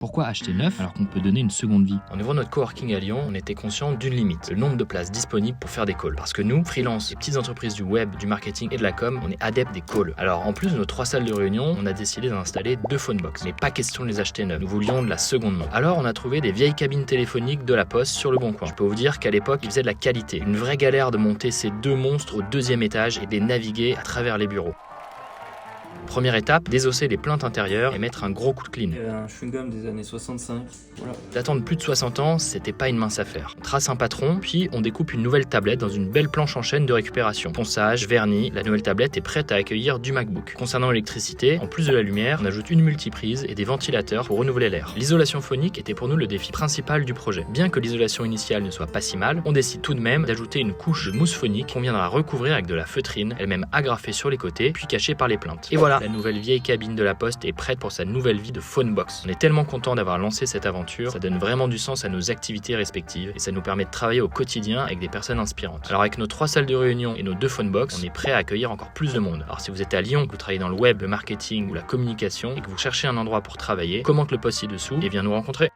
Pourquoi acheter neuf alors qu'on peut donner une seconde vie? En ouvrant notre coworking à Lyon, on était conscient d'une limite, le nombre de places disponibles pour faire des calls. Parce que nous, freelance et petites entreprises du web, du marketing et de la com, on est adeptes des calls. Alors en plus de nos 3 salles de réunion, on a décidé d'installer 2 phonebox. Mais pas question de les acheter neuves, nous voulions de la seconde main. Alors on a trouvé des vieilles cabines téléphoniques de la Poste sur le Bon Coin. Je peux vous dire qu'à l'époque, ils faisaient de la qualité. Une vraie galère de monter ces 2 monstres au 2e étage et de les naviguer à travers les bureaux. Première étape, désosser les plinthes intérieures et mettre un gros coup de clean. Il y avait un chewing-gum des années 65. Voilà. D'attendre plus de 60 ans, c'était pas une mince affaire. On trace un patron, puis on découpe une nouvelle tablette dans une belle planche en chaîne de récupération. Ponçage, vernis, la nouvelle tablette est prête à accueillir du MacBook. Concernant l'électricité, en plus de la lumière, on ajoute une multiprise et des ventilateurs pour renouveler l'air. L'isolation phonique était pour nous le défi principal du projet. Bien que l'isolation initiale ne soit pas si mal, on décide tout de même d'ajouter une couche de mousse phonique qu'on viendra recouvrir avec de la feutrine, elle-même agrafée sur les côtés, puis cachée par les plinthes. Et voilà, la nouvelle vieille cabine de la Poste est prête pour sa nouvelle vie de phonebox. On est tellement content d'avoir lancé cette aventure, ça donne vraiment du sens à nos activités respectives et ça nous permet de travailler au quotidien avec des personnes inspirantes. Alors avec nos 3 salles de réunion et nos 2 phonebox, on est prêt à accueillir encore plus de monde. Alors si vous êtes à Lyon, que vous travaillez dans le web, le marketing ou la communication et que vous cherchez un endroit pour travailler, commente le post ci-dessous et viens nous rencontrer.